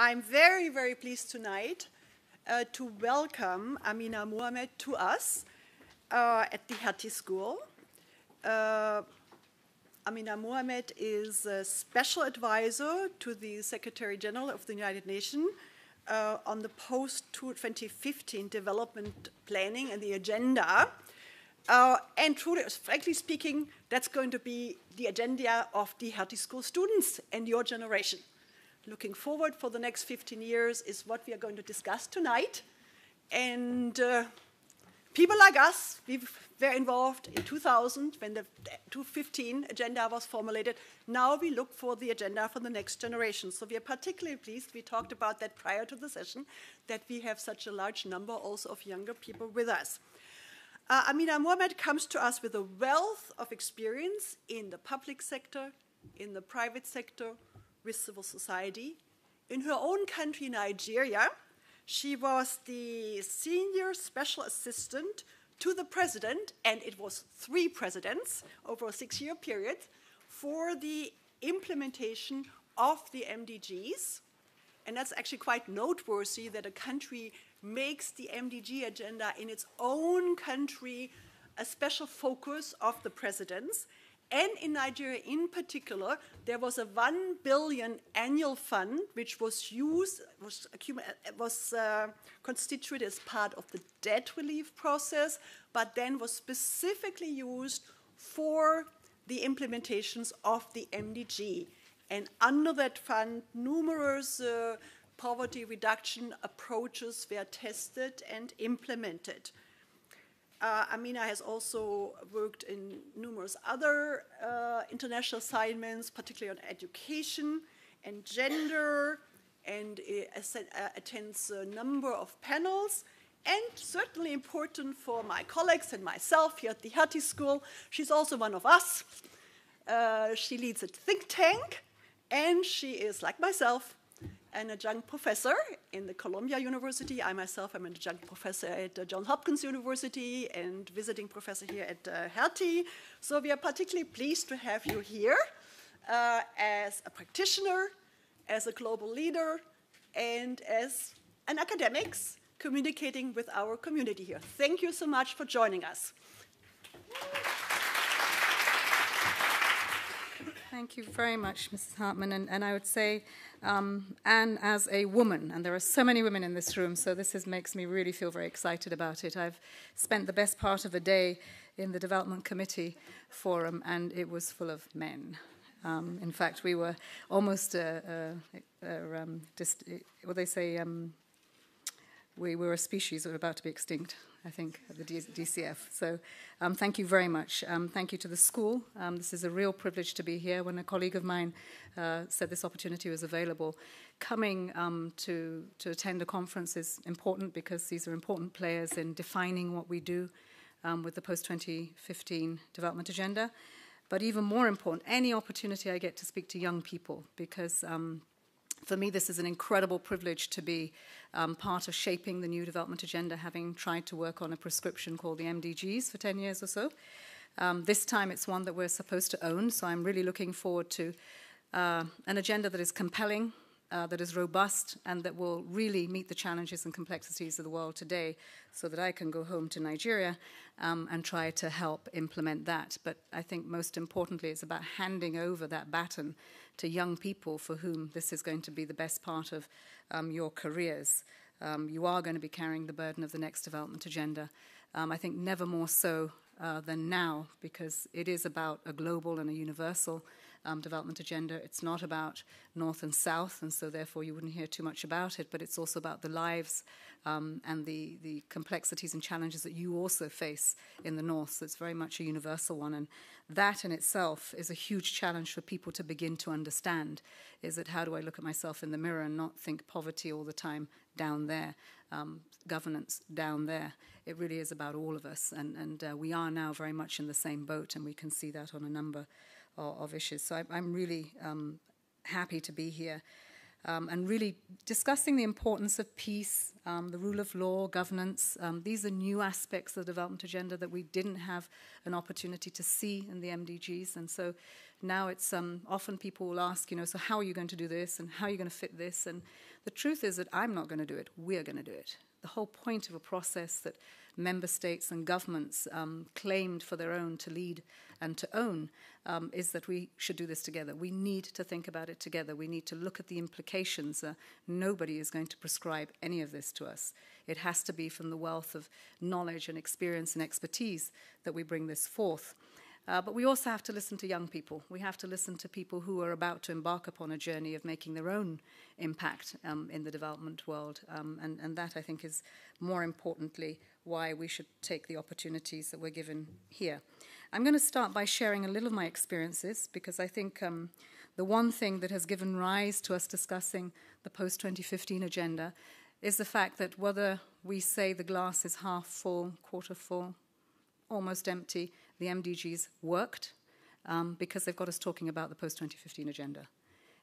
I'm very, very pleased tonight to welcome Amina Mohammed to us at the Hertie School. Amina Mohammed is a special advisor to the Secretary General of the United Nations on the post-2015 development planning and the agenda. And truly, frankly speaking, that's going to be the agenda of the Hertie School students and your generation. Looking forward for the next 15 years is what we are going to discuss tonight. And people like us, we were involved in 2000 when the 2015 agenda was formulated. Now we look for the agenda for the next generation. So we are particularly pleased, we talked about that prior to the session, that we have such a large number also of younger people with us. Amina Mohammed comes to us with a wealth of experience in the public sector, in the private sector, with civil society. In her own country, Nigeria, she was the senior special assistant to the president, and it was 3 presidents over a 6-year period, for the implementation of the MDGs. And that's actually quite noteworthy that a country makes the MDG agenda in its own country a special focus of the presidents. And in Nigeria in particular, there was a 1 billion annual fund which was constituted as part of the debt relief process, but then was specifically used for the implementations of the MDG. And under that fund, numerous poverty reduction approaches were tested and implemented. Amina has also worked in numerous other international assignments, particularly on education and gender, and attends a number of panels. And certainly important for my colleagues and myself here at the Hertie School, she's also one of us. She leads a think tank, and she is, like myself, an adjunct professor in the Columbia University. I myself am an adjunct professor at Johns Hopkins University and visiting professor here at Hertie. So we are particularly pleased to have you here as a practitioner, as a global leader, and as an academic communicating with our community here. Thank you so much for joining us. Thank you very much, Mrs. Hartman. And I would say, Anne, as a woman, and there are so many women in this room, so this makes me really feel very excited about it. I've spent the best part of a day in the Development Committee Forum, and it was full of men. In fact, we were almost, we were a species that were about to be extinct, I think, at the DCF. So thank you very much. Thank you to the school. This is a real privilege to be here. When a colleague of mine said this opportunity was available, coming to attend a conference is important because these are important players in defining what we do with the post-2015 development agenda. But even more important, any opportunity I get to speak to young people, because for me, this is an incredible privilege to be part of shaping the new development agenda, having tried to work on a prescription called the MDGs for 10 years or so. This time, it's one that we're supposed to own, so I'm really looking forward to an agenda that is compelling, that is robust, and that will really meet the challenges and complexities of the world today, so that I can go home to Nigeria and try to help implement that. But I think most importantly, it's about handing over that baton to young people for whom this is going to be the best part of your careers. You are going to be carrying the burden of the next development agenda. I think never more so than now, because it is about a global and a universal development agenda. It's not about North and South, and so therefore you wouldn't hear too much about it, but it's also about the lives and the complexities and challenges that you also face in the North. So it's very much a universal one, and that in itself is a huge challenge for people to begin to understand, is that how do I look at myself in the mirror and not think poverty all the time down there, governance down there. It really is about all of us, and we are now very much in the same boat, and we can see that on a number of issues. So I'm really happy to be here and really discussing the importance of peace, the rule of law, governance. These are new aspects of the development agenda that we didn't have an opportunity to see in the MDGs. And so Now it's often people will ask, so how are you going to do this and how are you going to fit this? And the truth is that I'm not going to do it. We're going to do it. The whole point of a process that member states and governments claimed for their own to lead and to own is that we should do this together. We need to think about it together. We need to look at the implications. Nobody is going to prescribe any of this to us. It has to be from the wealth of knowledge and experience and expertise that we bring this forth. But we also have to listen to young people. We have to listen to people who are about to embark upon a journey of making their own impact in the development world. And that, I think, is more importantly why we should take the opportunities that we're given here. I'm going to start by sharing a little of my experiences, because I think the one thing that has given rise to us discussing the post-2015 agenda is the fact that whether we say the glass is half full, quarter full, almost empty, the MDGs worked because they've got us talking about the post-2015 agenda.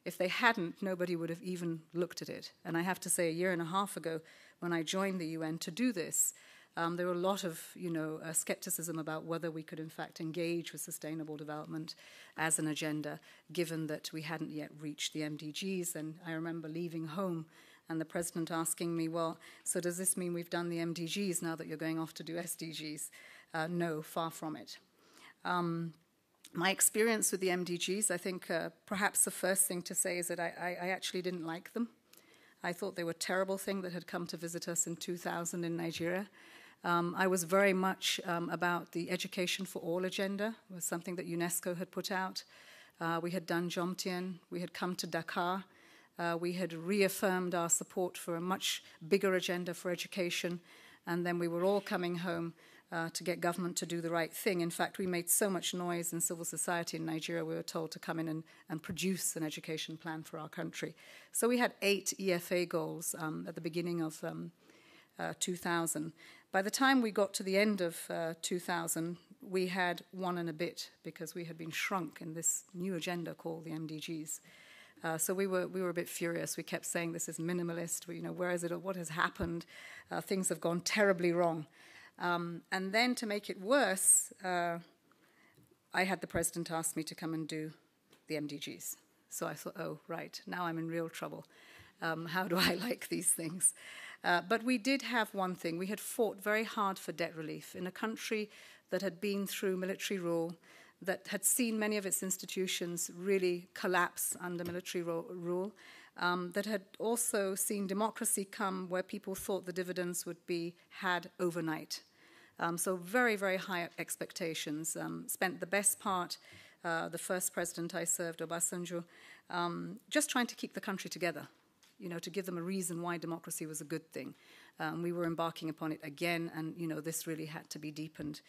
If they hadn't, nobody would have even looked at it. And I have to say, a year and a half ago, when I joined the UN to do this, there were a lot of skepticism about whether we could in fact engage with sustainable development as an agenda, given that we hadn't yet reached the MDGs. And I remember leaving home and the president asking me, well, so does this mean we've done the MDGs now that you're going off to do SDGs? No, far from it. My experience with the MDGs, I think perhaps the first thing to say is that I actually didn't like them. I thought they were a terrible thing that had come to visit us in 2000 in Nigeria. I was very much about the Education for All agenda. It was something that UNESCO had put out. We had done Jomtien. We had come to Dakar. We had reaffirmed our support for a much bigger agenda for education. And then we were all coming home to get government to do the right thing. In fact, we made so much noise in civil society in Nigeria, we were told to come in and produce an education plan for our country. So we had 8 EFA goals at the beginning of 2000. By the time we got to the end of 2000, we had 1 and a bit, because we had been shrunk in this new agenda called the MDGs. So we were a bit furious. We kept saying this is minimalist. Where is it? Or what has happened? Things have gone terribly wrong. And then to make it worse, I had the president ask me to come and do the MDGs. So I thought, oh, right, now I'm in real trouble. How do I like these things? But we did have one thing. We had fought very hard for debt relief in a country that had been through military rule, that had seen many of its institutions really collapse under military rule, that had also seen democracy come where people thought the dividends would be had overnight. So very, very high expectations. Spent the best part, the first president I served, Obasanjo, just trying to keep the country together, to give them a reason why democracy was a good thing. We were embarking upon it again, and, this really had to be deepened.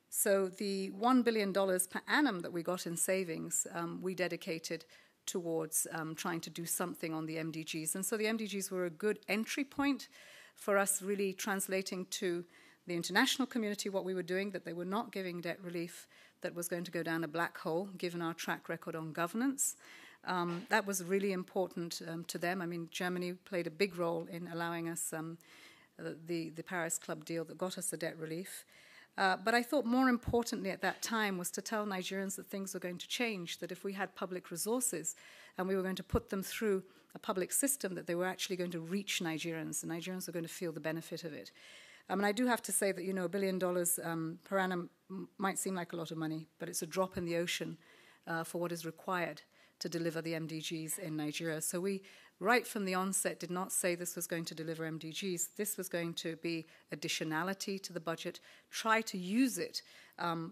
So the $1 billion per annum that we got in savings, we dedicated towards trying to do something on the MDGs. And so the MDGs were a good entry point for us really translating to the international community what we were doing, that they were not giving debt relief that was going to go down a black hole, given our track record on governance. That was really important to them. I mean, Germany played a big role in allowing us the Paris Club deal that got us the debt relief. But I thought more importantly at that time was to tell Nigerians that things were going to change, that if we had public resources and we were going to put them through a public system, that they were actually going to reach Nigerians, and Nigerians were going to feel the benefit of it. And I do have to say that, $1 billion per annum might seem like a lot of money, but it's a drop in the ocean for what is required to deliver the MDGs in Nigeria. So we, right from the onset, did not say this was going to deliver MDGs. This was going to be additionality to the budget, try to use it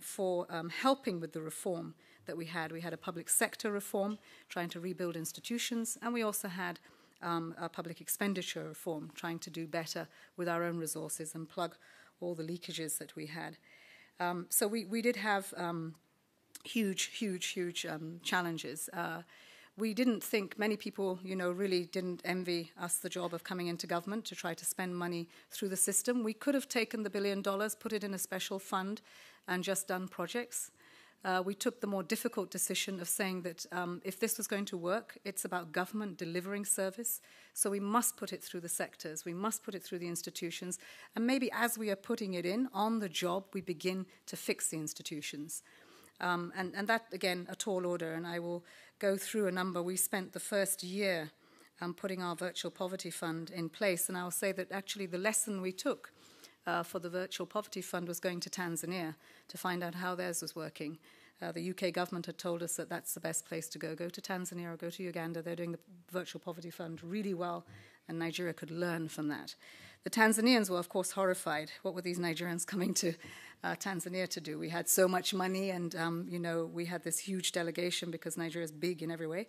for helping with the reform that we had. We had a public sector reform, trying to rebuild institutions, and we also had a public expenditure reform, trying to do better with our own resources and plug all the leakages that we had. So we did have huge challenges. We didn't think, many people, really didn't envy us the job of coming into government to try to spend money through the system. We could have taken the $1 billion, put it in a special fund, and just done projects. We took the more difficult decision of saying that if this was going to work, it's about government delivering service. So we must put it through the sectors. We must put it through the institutions. And maybe as we are putting it in, on the job, we begin to fix the institutions. And that, again, a tall order, and I will go through a number. We spent the first year putting our virtual poverty fund in place, and I will say that actually the lesson we took for the virtual poverty fund was going to Tanzania to find out how theirs was working. The UK government had told us that that's the best place to go. Go to Tanzania or go to Uganda. They're doing the virtual poverty fund really well, and Nigeria could learn from that. The Tanzanians were, of course, horrified. What were these Nigerians coming to Tanzania to do? We had so much money, and, we had this huge delegation because Nigeria is big in every way.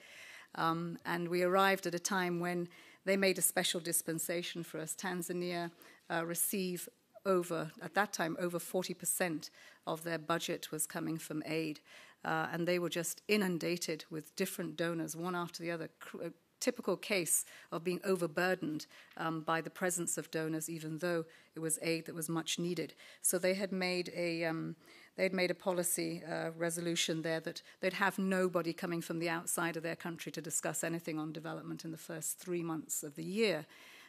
And we arrived at a time when they made a special dispensation for us. Tanzania received at that time, over 40% of their budget was coming from aid. And they were just inundated with different donors, one after the other. A typical case of being overburdened by the presence of donors, even though it was aid that was much needed. So they had made a policy resolution there that they'd have nobody coming from the outside of their country to discuss anything on development in the first 3 months of the year.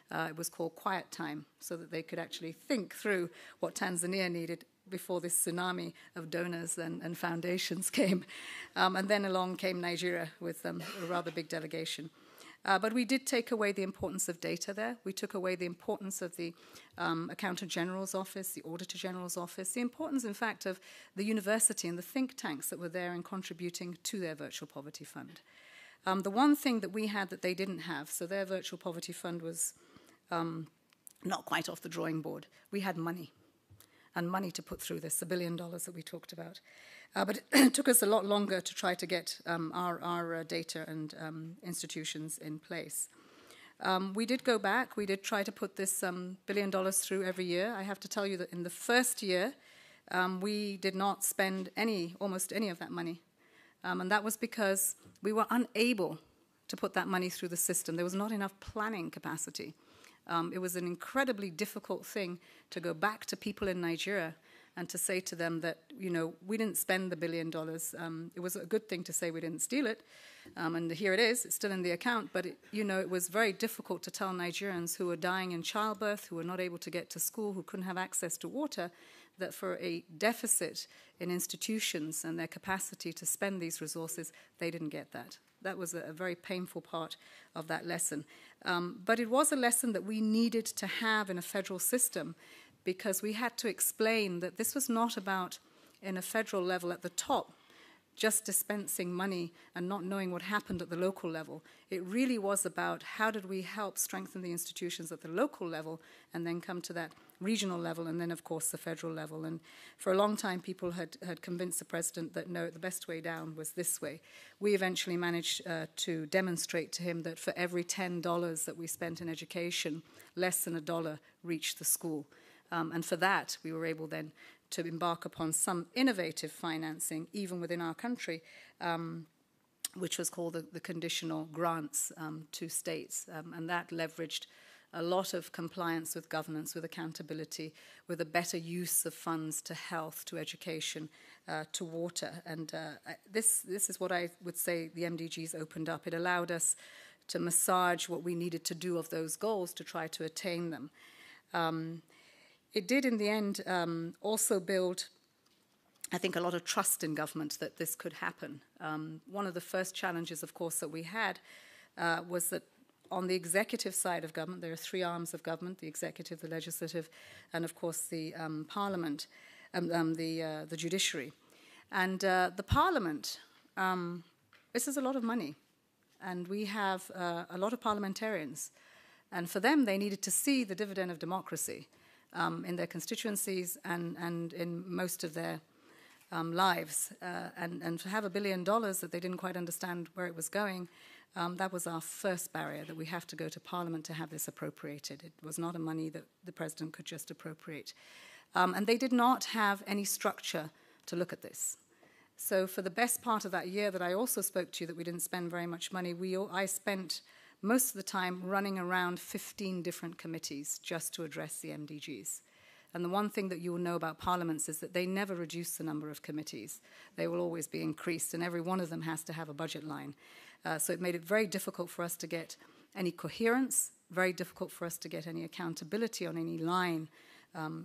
It was called quiet time, so that they could actually think through what Tanzania needed before this tsunami of donors and foundations came. And then along came Nigeria with a rather big delegation. But we did take away the importance of data there. We took away the importance of the Accountant General's office, the Auditor General's office, the importance, in fact, of the university and the think tanks that were there and contributing to their virtual poverty fund. The one thing that we had that they didn't have, so their virtual poverty fund was not quite off the drawing board. We had money, and money to put through this, $1 billion that we talked about. But it took us a lot longer to try to get our data and institutions in place. We did go back. We did try to put this $1 billion through every year. I have to tell you that in the first year, we did not spend almost any of that money. And that was because we were unable to put that money through the system. There was not enough planning capacity. It was an incredibly difficult thing to go back to people in Nigeria and to say to them that, we didn't spend the $1 billion. It was a good thing to say we didn't steal it. And here it is. It's still in the account. But, it was very difficult to tell Nigerians who were dying in childbirth, who were not able to get to school, who couldn't have access to water, that for a deficit in institutions and their capacity to spend these resources, they didn't get that. That was a very painful part of that lesson. But it was a lesson that we needed to have in a federal system, because we had to explain that this was not about, in a federal level at the top, just dispensing money and not knowing what happened at the local level. It really was about how did we help strengthen the institutions at the local level and then come to that regional level and then, of course, the federal level. And for a long time, people had convinced the president that, no, the best way down was this way. We eventually managed to demonstrate to him that for every $10 that we spent in education, less than $1 reached the school. And for that, we were able then to embark upon some innovative financing, even within our country, which was called the conditional grants to states. And that leveraged a lot of compliance with governance, with accountability, with a better use of funds to health, to education, to water. And this is what I would say the MDGs opened up. It allowed us to massage what we needed to do of those goals to try to attain them. It did, in the end, also build, I think, a lot of trust in government that this could happen. One of the first challenges, of course, that we had was that on the executive side of government, there are 3 arms of government: the executive, the legislative, and, of course, the parliament, the judiciary. And the parliament, this is a lot of money. And we have a lot of parliamentarians. And for them, they needed to see the dividend of democracy in their constituencies and in most of their lives. And to have $1 billion that they didn't quite understand where it was going, that was our first barrier, that we have to go to Parliament to have this appropriated. It was not a money that the President could just appropriate. And they did not have any structure to look at this. So for the best part of that year that I also spoke to you, that we didn't spend very much money, I spent most of the time running around 15 different committees just to address the MDGs. And the one thing that you will know about parliaments is that they never reduce the number of committees. They will always be increased, and every one of them has to have a budget line. So it made it very difficult for us to get any coherence, very difficult for us to get any accountability on any line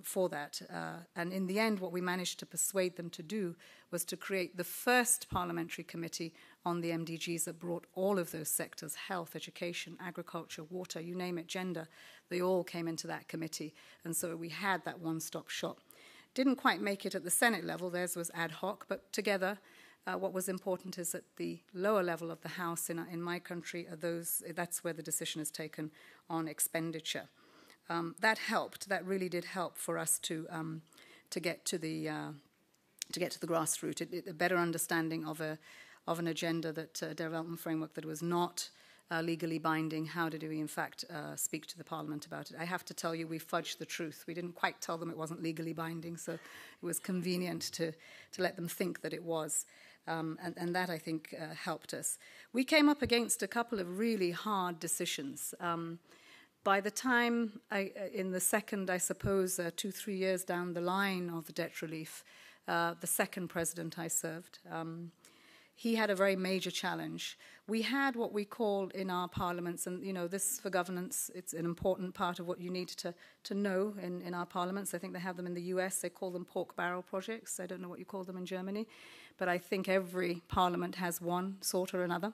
for that. And in the end, what we managed to persuade them to do was to create the first parliamentary committee on the MDGs that brought all of those sectors, health, education, agriculture, water, you name it, gender, they all came into that committee. And so we had that one-stop shop. Didn't quite make it at the Senate level, theirs was ad hoc, but together, what was important is that the lower level of the House in my country that's where the decision is taken on expenditure. That helped. That really did help for us to get to the grassroots. A better understanding of an agenda development framework that was not legally binding. How did we in fact speak to the Parliament about it? I have to tell you, we fudged the truth. We didn't quite tell them it wasn't legally binding, so it was convenient to let them think that it was. And that, I think, helped us. We came up against a couple of really hard decisions. By the time, in the second, I suppose, 2-3 years down the line of the debt relief, the second president I served, he had a very major challenge. We had what we call in our parliaments, and this for governance, it's an important part of what you need to know in our parliaments. I think they have them in the US. They call them pork barrel projects. I don't know what you call them in Germany, but I think every parliament has one sort or another.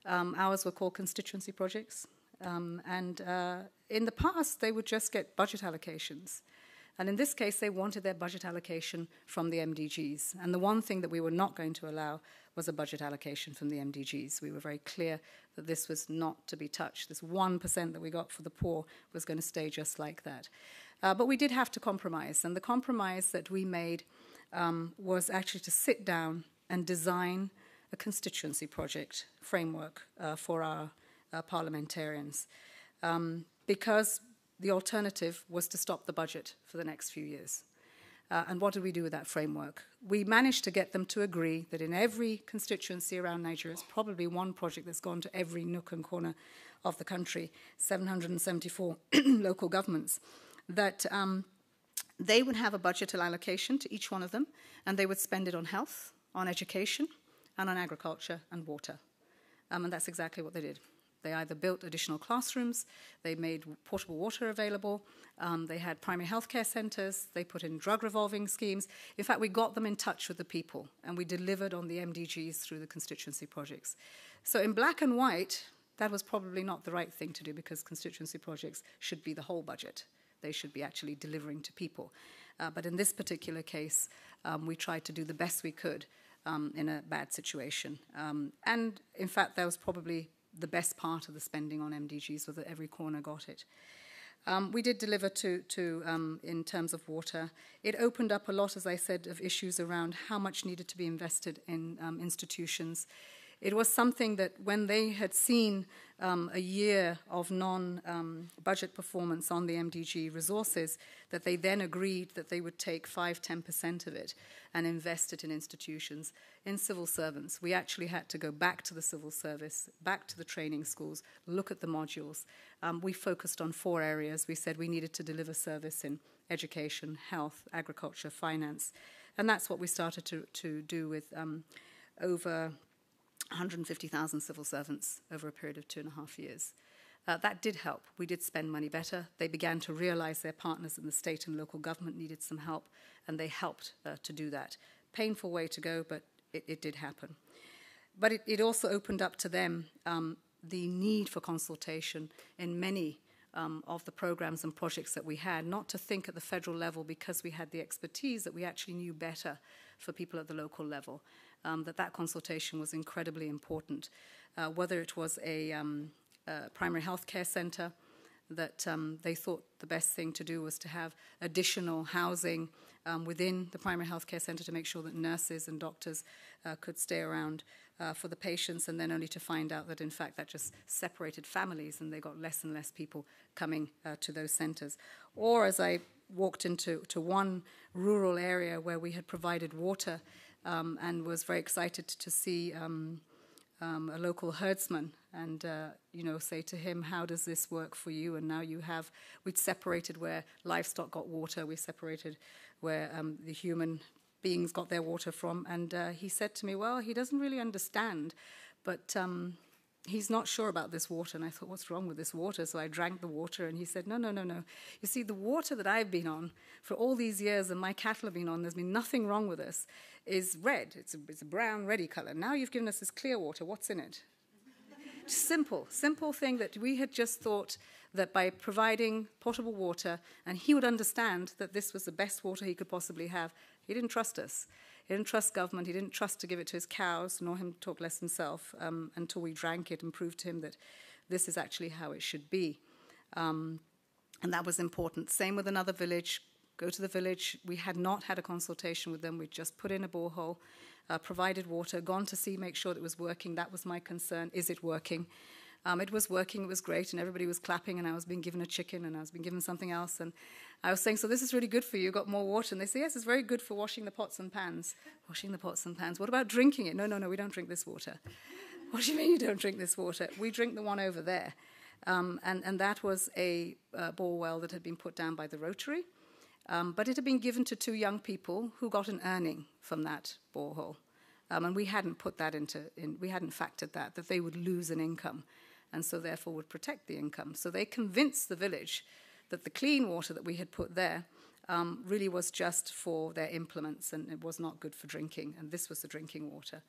Ours were called constituency projects. And in the past, they would just get budget allocations. And in this case, they wanted their budget allocation from the MDGs. And the one thing that we were not going to allow was a budget allocation from the MDGs. We were very clear that this was not to be touched. This 1% that we got for the poor was going to stay just like that. But we did have to compromise. And the compromise that we made was actually to sit down and design a constituency project framework for our parliamentarians, because the alternative was to stop the budget for the next few years. And what did we do with that framework? We managed to get them to agree that in every constituency around Nigeria, it's probably one project that's gone to every nook and corner of the country, 774 local governments, that they would have a budgetal allocation to each one of them, and they would spend it on health, on education, and on agriculture and water. And that's exactly what they did. They either built additional classrooms, they made portable water available, they had primary healthcare centres, they put in drug revolving schemes. In fact, we got them in touch with the people, and we delivered on the MDGs through the constituency projects. So in black and white, that was probably not the right thing to do, because constituency projects should be the whole budget. They should be actually delivering to people. But in this particular case, we tried to do the best we could in a bad situation. And in fact, that was probably the best part of the spending on MDGs, was that every corner got it. We did deliver in terms of water. It opened up a lot, as I said, of issues around how much needed to be invested in institutions. It was something that when they had seen a year of non-budget performance on the MDG resources, that they then agreed that they would take 5-10% of it and invest it in institutions. In civil servants, we actually had to go back to the civil service, back to the training schools, look at the modules. We focused on 4 areas. We said we needed to deliver service in education, health, agriculture, finance. And that's what we started to do with over 150,000 civil servants over a period of 2.5 years. That did help. We did spend money better. They began to realize their partners in the state and local government needed some help, and they helped to do that. Painful way to go, but it did happen. But it also opened up to them the need for consultation in many of the programs and projects that we had, not to think at the federal level because we had the expertise, that we actually knew better for people at the local level. That consultation was incredibly important. Whether it was a primary health care centre, that they thought the best thing to do was to have additional housing within the primary health care centre to make sure that nurses and doctors could stay around for the patients, and then only to find out that in fact that just separated families and they got less and less people coming to those centres. Or as I walked into one rural area where we had provided water and was very excited to see a local herdsman and, say to him, how does this work for you? And now we'd separated where livestock got water, we separated where the human beings got their water from. And he said to me, well, he doesn't really understand, but he's not sure about this water. And I thought, what's wrong with this water? So I drank the water, and he said, no. You see, the water that I've been on for all these years and my cattle have been on, there's been nothing wrong with this, is red. It's a brown, reddy color. Now you've given us this clear water. What's in it? Simple thing that we had just thought that by providing potable water, and he would understand that this was the best water he could possibly have. He didn't trust us. He didn't trust government. He didn't trust to give it to his cows, nor him to talk less himself, until we drank it and proved to him that this is actually how it should be. And that was important. Same with another village. Go to the village. We had not had a consultation with them. We just put in a borehole, provided water, gone to see, make sure that it was working. That was my concern. Is it working? It was working, it was great, and everybody was clapping, and I was being given a chicken, and I was being given something else, and I was saying, so this is really good for you, got more water, and they say, yes, it's very good for washing the pots and pans. Washing the pots and pans. What about drinking it? No, we don't drink this water. What do you mean you don't drink this water? We drink the one over there. And that was a bore well that had been put down by the Rotary, but it had been given to 2 young people who got an earning from that borehole. And we hadn't put that we hadn't factored that they would lose an income, and so therefore would protect the income. So they convinced the village that the clean water that we had put there really was just for their implements, and it was not good for drinking, and this was the drinking water.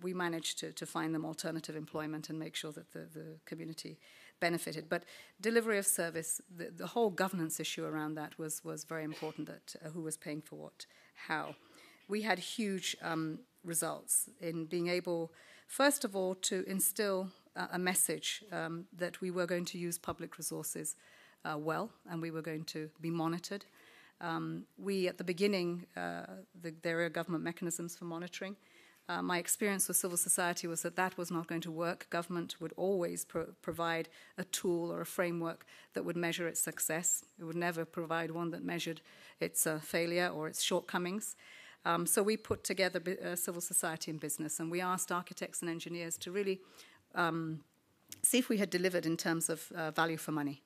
We managed to find them alternative employment and make sure that the community benefited. But delivery of service, the whole governance issue around that was very important, that who was paying for what, how. We had huge results in being able, first of all, to instill a message that we were going to use public resources well, and we were going to be monitored. We, at the beginning, there are government mechanisms for monitoring. My experience with civil society was that was not going to work. Government would always provide a tool or a framework that would measure its success. It would never provide one that measured its failure or its shortcomings. So we put together civil society and business, and we asked architects and engineers to really see if we had delivered in terms of value for money.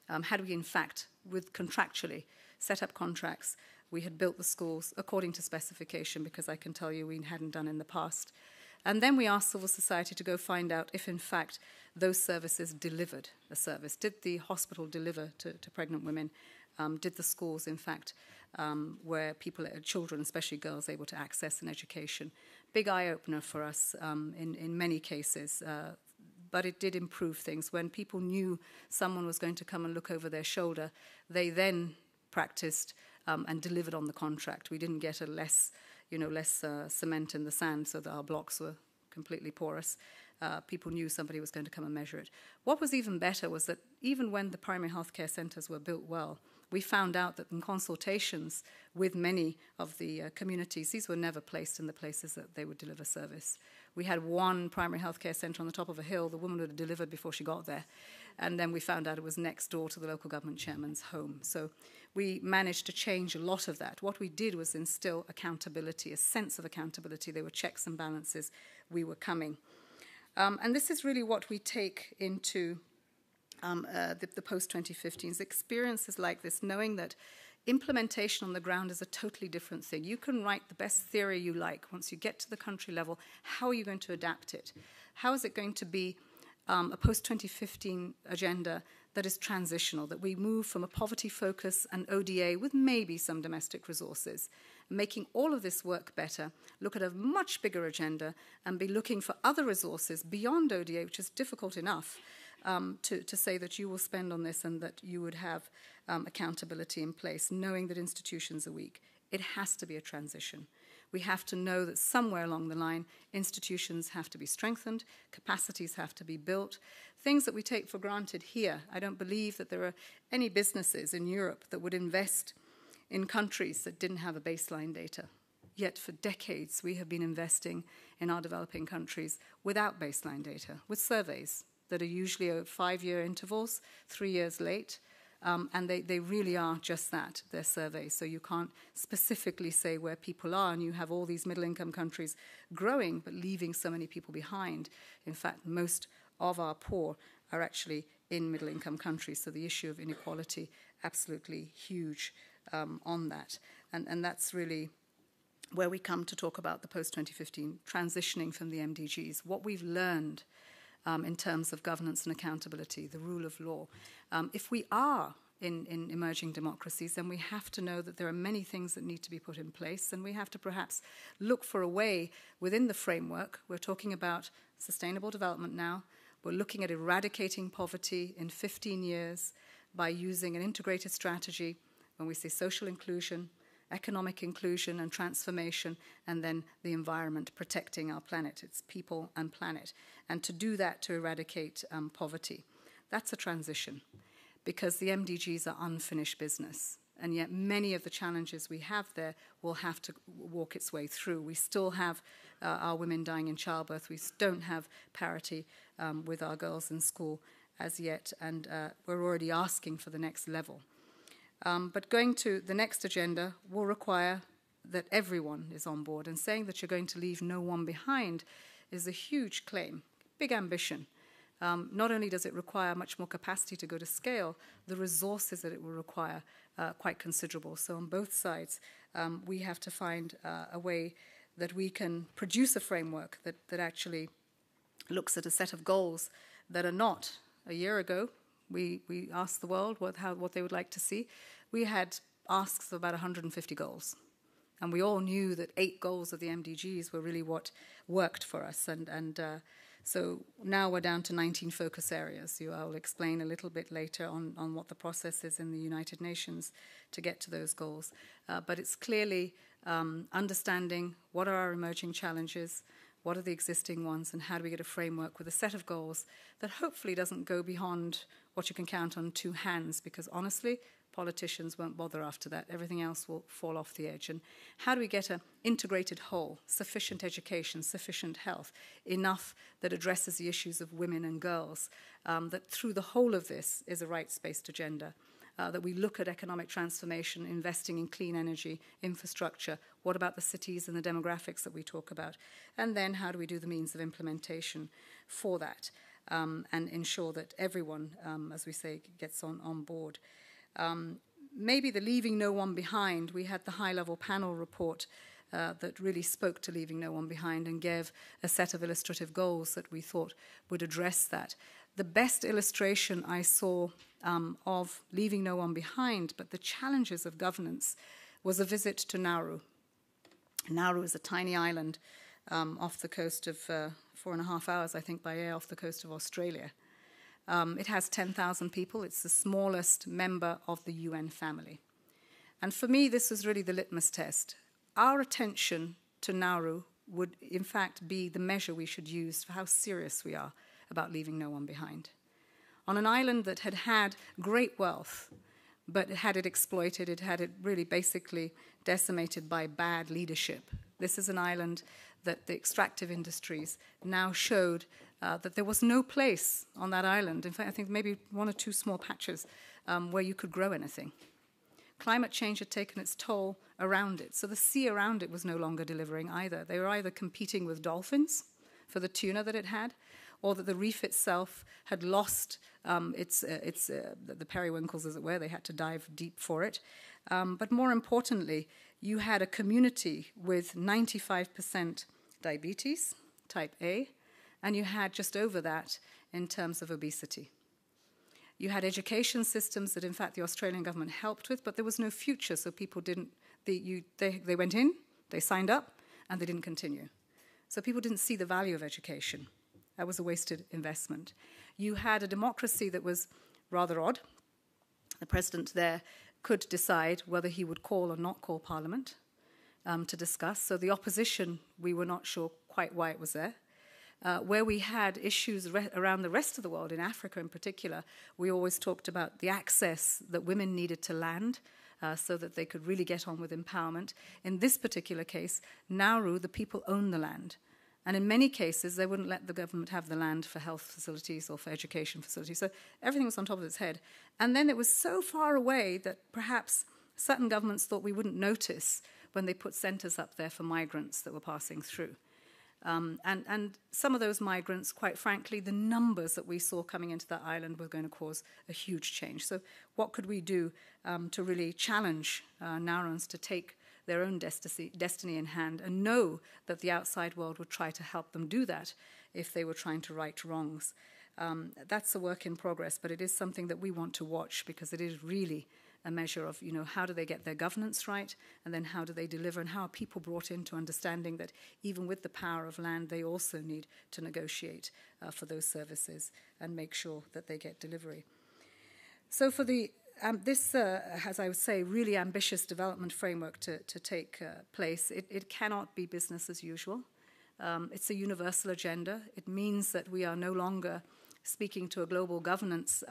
Had we, in fact, with contractually set up contracts, we had built the schools according to specification, because I can tell you we hadn't done in the past. And then we asked civil society to go find out if, in fact, those services delivered a service. Did the hospital deliver to pregnant women? Did the schools, in fact, where children, especially girls, able to access an education? Big eye-opener for us in many cases. But it did improve things. When people knew someone was going to come and look over their shoulder, they then practiced and delivered on the contract. We didn't get less cement in the sand so that our blocks were completely porous. People knew somebody was going to come and measure it. What was even better was that even when the primary healthcare centres were built well, we found out that in consultations with many of the communities, these were never placed in the places that they would deliver service. We had one primary healthcare centre on the top of a hill. The woman would have delivered before she got there. And then we found out it was next door to the local government chairman's home. So we managed to change a lot of that. What we did was instill accountability, a sense of accountability. There were checks and balances. We were coming. And this is really what we take into the post-2015s. Experiences like this, knowing that implementation on the ground is a totally different thing. You can write the best theory you like. Once you get to the country level, how are you going to adapt it? How is it going to be a post-2015 agenda that is transitional, that we move from a poverty focus and ODA with maybe some domestic resources, making all of this work better, look at a much bigger agenda, and be looking for other resources beyond ODA, which is difficult enough, to say that you will spend on this and that you would have accountability in place, knowing that institutions are weak. It has to be a transition. We have to know that somewhere along the line, institutions have to be strengthened, capacities have to be built, things that we take for granted here. I don't believe that there are any businesses in Europe that would invest in countries that didn't have a baseline data. Yet for decades, we have been investing in our developing countries without baseline data, with surveys that are usually at 5-year intervals, 3 years late. And they really are just that, they're surveys. So you can't specifically say where people are, and you have all these middle-income countries growing but leaving so many people behind. In fact, most of our poor are actually in middle-income countries. So the issue of inequality, absolutely huge on that. And that's really where we come to talk about the post-2015, transitioning from the MDGs. What we've learned in terms of governance and accountability, the rule of law. If we are in emerging democracies, then we have to know that there are many things that need to be put in place, and we have to perhaps look for a way within the framework. We're talking about sustainable development now. We're looking at eradicating poverty in 15 years by using an integrated strategy when we say social inclusion, economic inclusion and transformation, and then the environment, protecting our planet. It's people and planet. And to do that, to eradicate poverty, that's a transition, because the MDGs are unfinished business. And yet many of the challenges we have there will have to walk its way through. We still have our women dying in childbirth. We don't have parity with our girls in school as yet, and we're already asking for the next level. But going to the next agenda will require that everyone is on board, and saying that you're going to leave no one behind is a huge claim, big ambition. Not only does it require much more capacity to go to scale, the resources that it will require quite considerable. So on both sides, we have to find a way that we can produce a framework that actually looks at a set of goals that are not. A year ago, we asked the world what they would like to see. We had asks of about 150 goals. And we all knew that 8 goals of the MDGs were really what worked for us. So now we're down to 19 focus areas. I'll explain a little bit later on what the process is in the United Nations to get to those goals. But it's clearly understanding what are our emerging challenges, what are the existing ones, and how do we get a framework with a set of goals that hopefully doesn't go beyond what you can count on 2 hands, because honestly, politicians won't bother after that. Everything else will fall off the edge. And how do we get an integrated whole, sufficient education, sufficient health, enough that addresses the issues of women and girls, that through the whole of this is a rights-based agenda, that we look at economic transformation, investing in clean energy, infrastructure. What about the cities and the demographics that we talk about? And then how do we do the means of implementation for that, and ensure that everyone, as we say, gets on board. Maybe the leaving no one behind, we had the high-level panel report that really spoke to leaving no one behind and gave a set of illustrative goals that we thought would address that. The best illustration I saw of leaving no one behind, but the challenges of governance, was a visit to Nauru. Nauru is a tiny island off the coast of 4.5 hours, I think, by air off the coast of Australia. It has 10,000 people. It's the smallest member of the UN family. And for me, this was really the litmus test. Our attention to Nauru would, in fact, be the measure we should use for how serious we are about leaving no one behind. On an island that had had great wealth, but had it exploited, it had it really basically decimated by bad leadership. This is an island that the extractive industries now showed that there was no place on that island. In fact, I think maybe 1 or 2 small patches where you could grow anything. Climate change had taken its toll around it. So the sea around it was no longer delivering either. They were either competing with dolphins for the tuna that it had, or that the reef itself had lost the periwinkles, as it were. They had to dive deep for it. But more importantly, you had a community with 95% diabetes, type A, and you had just over that in terms of obesity. You had education systems that, in fact, the Australian government helped with, but there was no future, so people didn't. They went in, they signed up, and they didn't continue. So people didn't see the value of education. That was a wasted investment. You had a democracy that was rather odd. The president there could decide whether he would call or not call Parliament to discuss. So the opposition, we were not sure quite why it was there. Where we had issues around the rest of the world, in Africa in particular, we always talked about the access that women needed to land so that they could really get on with empowerment. In this particular case, Nauru, the people own the land. And in many cases, they wouldn't let the government have the land for health facilities or for education facilities. So everything was on top of its head. And then it was so far away that perhaps certain governments thought we wouldn't notice when they put centres up there for migrants that were passing through. And some of those migrants, quite frankly, the numbers that we saw coming into that island were going to cause a huge change. So what could we do to really challenge Nauruans to take their own destiny in hand and know that the outside world would try to help them do that if they were trying to right wrongs. That's a work in progress, but it is something that we want to watch, because it is really a measure of, how do they get their governance right, and then how do they deliver, and how are people brought into understanding that even with the power of land, they also need to negotiate for those services and make sure that they get delivery. So for this, as I would say, really ambitious development framework to take place, it cannot be business as usual. It's a universal agenda. It means that we are no longer speaking to a global governance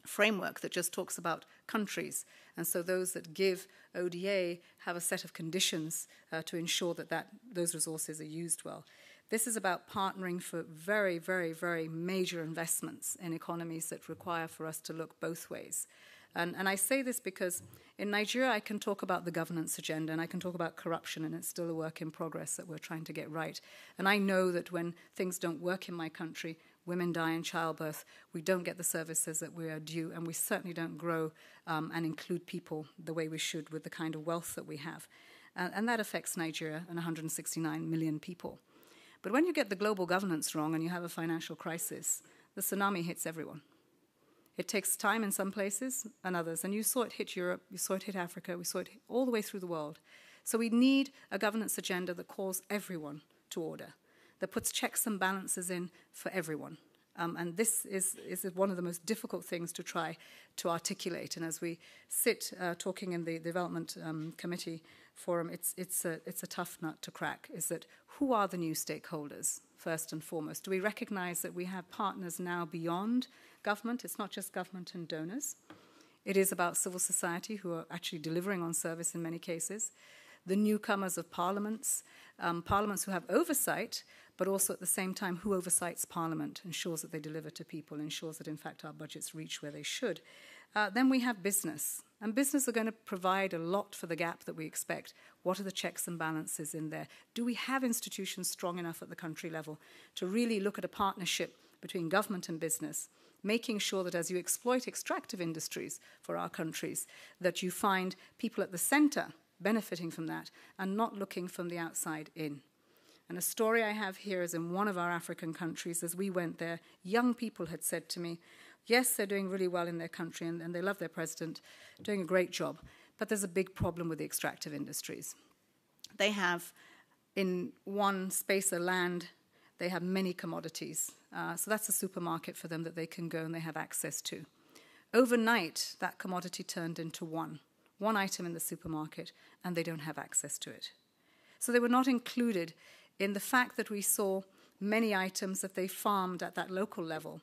framework that just talks about countries. And so those that give ODA have a set of conditions to ensure that those resources are used well. This is about partnering for very, very, very major investments in economies that require for us to look both ways. And I say this because in Nigeria I can talk about the governance agenda and I can talk about corruption, and it's still a work in progress that we're trying to get right. And I know that when things don't work in my country, women die in childbirth, we don't get the services that we are due, and we certainly don't grow and include people the way we should with the kind of wealth that we have. And that affects Nigeria and 169 million people. But when you get the global governance wrong and you have a financial crisis, the tsunami hits everyone. It takes time in some places and others. And you saw it hit Europe, you saw it hit Africa, we saw it all the way through the world. So we need a governance agenda that calls everyone to order, that puts checks and balances in for everyone. And this is one of the most difficult things to try to articulate. And as we sit talking in the Development Committee Forum, it's a tough nut to crack, is that who are the new stakeholders, first and foremost? Do we recognize that we have partners now beyond government? It's not just government and donors. It is about civil society who are actually delivering on service in many cases. The newcomers of parliaments, parliaments who have oversight, but also at the same time who oversights parliament, ensures that they deliver to people, ensures that in fact our budgets reach where they should. Then we have business, and business are going to provide a lot for the gap that we expect. What are the checks and balances in there? Do we have institutions strong enough at the country level to really look at a partnership between government and business, making sure that as you exploit extractive industries for our countries, that you find people at the center benefiting from that and not looking from the outside in. And a story I have here is in one of our African countries. As we went there, young people had said to me, yes, they're doing really well in their country and they love their president, doing a great job, but there's a big problem with the extractive industries. They have, in one space of land, they have many commodities. So that's a supermarket for them that they can go and they have access to. Overnight, that commodity turned into one item in the supermarket, and they don't have access to it. So they were not included in the fact that we saw many items that they farmed at that local level.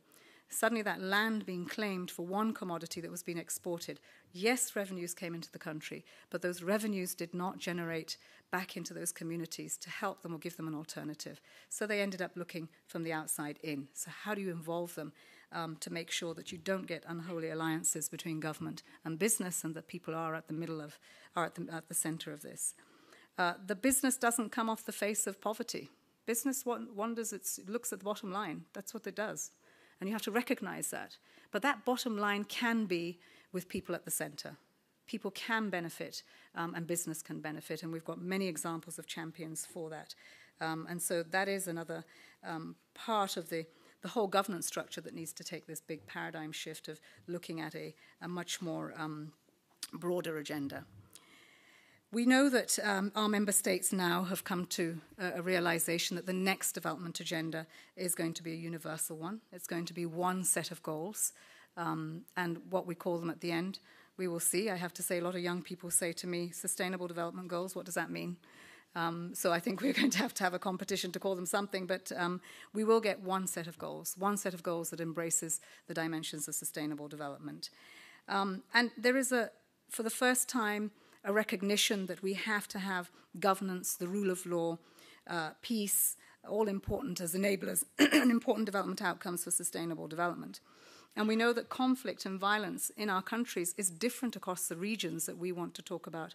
Suddenly that land being claimed for one commodity that was being exported. Yes, revenues came into the country, but those revenues did not generate back into those communities to help them or give them an alternative. So they ended up looking from the outside in. So how do you involve them to make sure that you don't get unholy alliances between government and business, and that people are at the middle of, are at the center of this? The business doesn't come off the face of poverty. Business wonders, it looks at the bottom line. That's what it does. And you have to recognize that. But that bottom line can be with people at the center. People can benefit, and business can benefit, and we've got many examples of champions for that. And so that is another part of the whole governance structure that needs to take this big paradigm shift of looking at a much more broader agenda. We know that our member states now have come to a realization that the next development agenda is going to be a universal one. It's going to be one set of goals, and what we call them at the end, we will see. I have to say, a lot of young people say to me, sustainable development goals, what does that mean? So I think we're going to have a competition to call them something, but we will get one set of goals that embraces the dimensions of sustainable development. And there is, for the first time, a recognition that we have to have governance, the rule of law, peace, all important as enablers and important development outcomes for sustainable development. And we know that conflict and violence in our countries is different across the regions that we want to talk about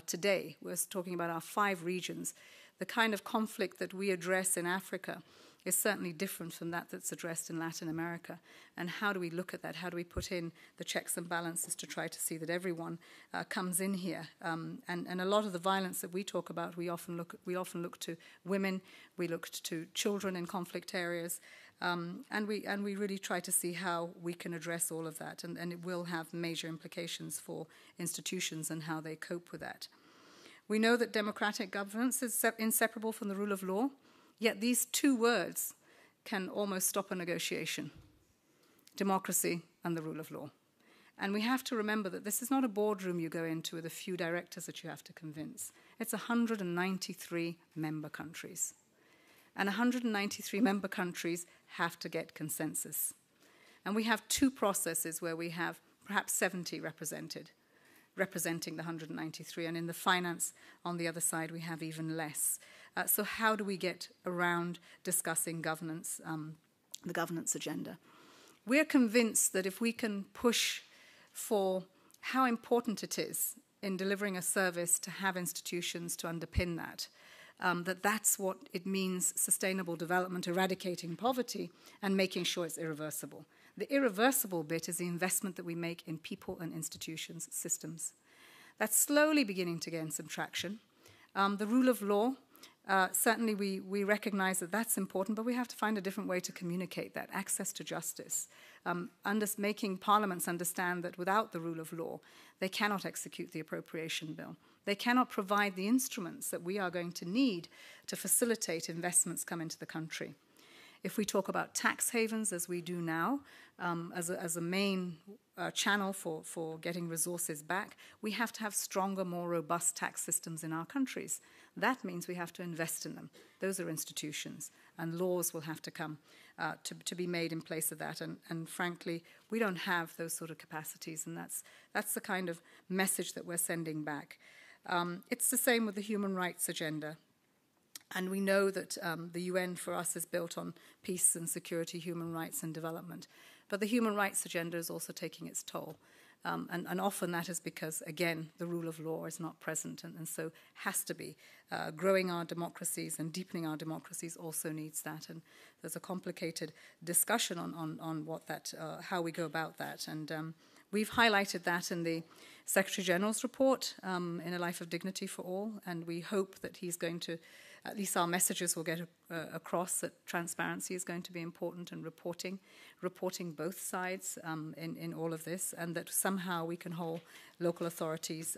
today. We're talking about our 5 regions. The kind of conflict that we address in Africa is certainly different from that that's addressed in Latin America. And how do we look at that? How do we put in the checks and balances to try to see that everyone comes in here? And a lot of the violence that we talk about, we often look to women, we look to children in conflict areas, and we really try to see how we can address all of that. And it will have major implications for institutions and how they cope with that. We know that democratic governance is inseparable from the rule of law, yet these two words can almost stop a negotiation: democracy and the rule of law. And we have to remember that this is not a boardroom you go into with a few directors that you have to convince. It's 193 member countries. And 193 member countries have to get consensus. And we have two processes where we have perhaps 70 representing the 193, and in the finance on the other side we have even less. So how do we get around discussing governance, the governance agenda? We're convinced that if we can push for how important it is in delivering a service to have institutions to underpin that, that's what it means: sustainable development, eradicating poverty, and making sure it's irreversible. The irreversible bit is the investment that we make in people and institutions, systems. That's slowly beginning to gain some traction. The rule of law, certainly we recognize that that's important, but we have to find a different way to communicate that. Access to justice, making parliaments understand that without the rule of law, they cannot execute the appropriation bill. They cannot provide the instruments that we are going to need to facilitate investments come into the country. If we talk about tax havens, as we do now, as a main channel for getting resources back, we have to have stronger, more robust tax systems in our countries. That means we have to invest in them. Those are institutions, and laws will have to come to be made in place of that. And frankly, we don't have those sort of capacities, and that's the kind of message that we're sending back. It's the same with the human rights agenda. And we know that the UN for us is built on peace and security, human rights and development. But the human rights agenda is also taking its toll. And often that is because, again, the rule of law is not present, and so has to be. Growing our democracies and deepening our democracies also needs that. And there's a complicated discussion on what that, how we go about that. And we've highlighted that in the Secretary General's report, in A Life of Dignity for All, and we hope that he's going to, at least our messages will get across that transparency is going to be important, and reporting both sides in all of this, and that somehow we can hold local authorities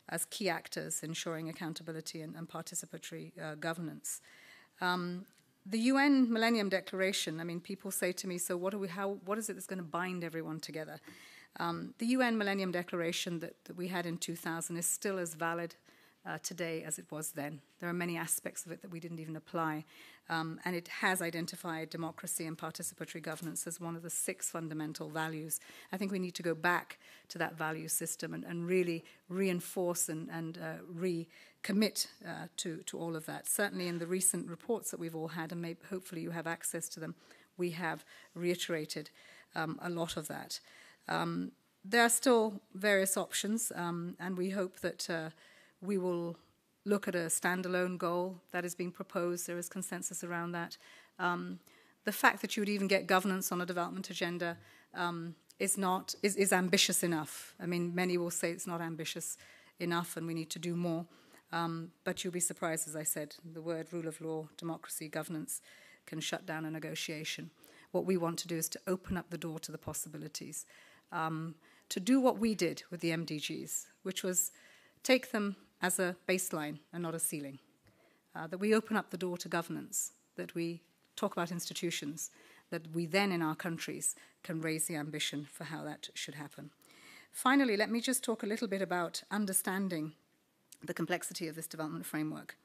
as key actors ensuring accountability and participatory governance. The UN Millennium Declaration, I mean, people say to me, so what is it that's going to bind everyone together? The UN Millennium Declaration that we had in 2000 is still as valid today as it was then. There are many aspects of it that we didn't even apply, and it has identified democracy and participatory governance as one of the 6 fundamental values. I think we need to go back to that value system and really reinforce and recommit to all of that. Certainly in the recent reports that we've all had, and hopefully you have access to them, we have reiterated a lot of that. There are still various options, and we hope that we will look at a standalone goal that is being proposed. There is consensus around that. The fact that you would even get governance on a development agenda is ambitious enough. I mean, many will say it's not ambitious enough and we need to do more. But you'll be surprised, as I said, the word rule of law, democracy, governance can shut down a negotiation. What we want to do is to open up the door to the possibilities, to do what we did with the MDGs, which was take them as a baseline and not a ceiling, that we open up the door to governance, that we talk about institutions, that we then in our countries can raise the ambition for how that should happen. Finally, let me just talk a little bit about understanding the complexity of this development framework.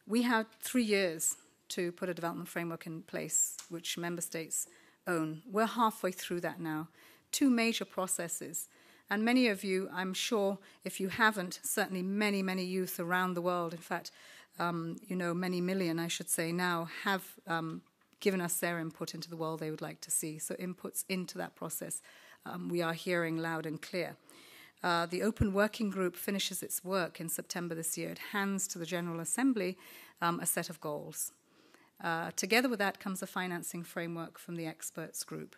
We had 3 years to put a development framework in place, which member states own. We're halfway through that now. 2 major processes. And many of you, I'm sure, if you haven't, certainly many, many youth around the world, in fact, many million, I should say now, have given us their input into the world they would like to see. So inputs into that process we are hearing loud and clear. The Open Working Group finishes its work in September this year. It hands to the General Assembly a set of goals. Together with that comes a financing framework from the experts group.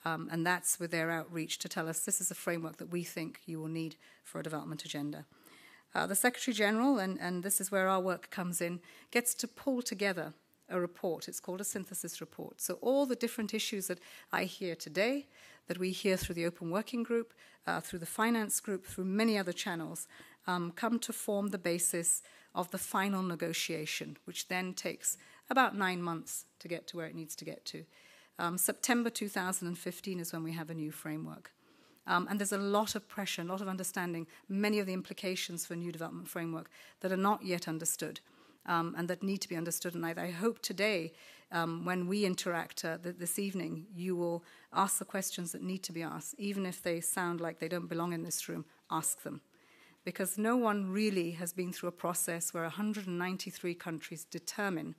And that's with their outreach to tell us this is a framework that we think you will need for a development agenda. The Secretary General, and this is where our work comes in, gets to pull together a report. It's called a synthesis report. So all the different issues that I hear today, that we hear through the Open Working Group, through the Finance Group, through many other channels, come to form the basis of the final negotiation, which then takes about 9 months to get to where it needs to get to. September 2015 is when we have a new framework. And there's a lot of pressure, a lot of understanding, many of the implications for a new development framework that are not yet understood and that need to be understood. And I hope today, when we interact this evening, you will ask the questions that need to be asked. Even if they sound like they don't belong in this room, ask them. Because no one really has been through a process where 193 countries determine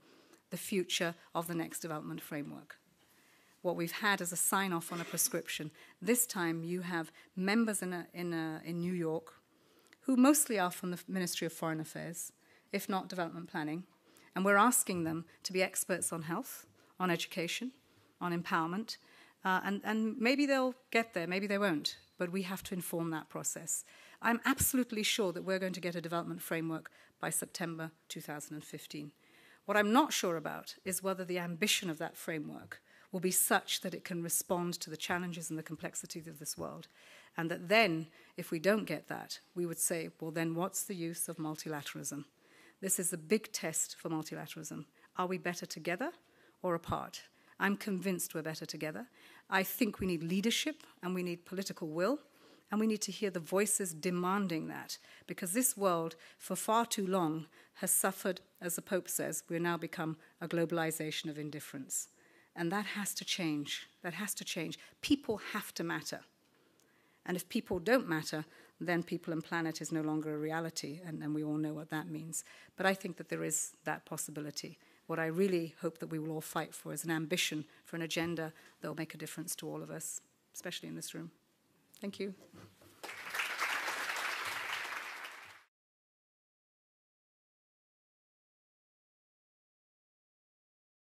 the future of the next development framework. What we've had is a sign-off on a prescription. This time you have members in New York who mostly are from the Ministry of Foreign Affairs, if not development planning, and we're asking them to be experts on health, on education, on empowerment, and maybe they'll get there, maybe they won't, but we have to inform that process. I'm absolutely sure that we're going to get a development framework by September 2015. What I'm not sure about is whether the ambition of that framework will be such that it can respond to the challenges and the complexities of this world. And that then, if we don't get that, we would say, well, then what's the use of multilateralism? This is a big test for multilateralism. Are we better together or apart? I'm convinced we're better together. I think we need leadership and we need political will, and we need to hear the voices demanding that, because this world, for far too long, has suffered, as the Pope says, we've now become a globalization of indifference. And that has to change. That has to change. People have to matter. And if people don't matter, then people and planet is no longer a reality, and we all know what that means. But I think that there is that possibility. What I really hope that we will all fight for is an ambition for an agenda that will make a difference to all of us, especially in this room. Thank you.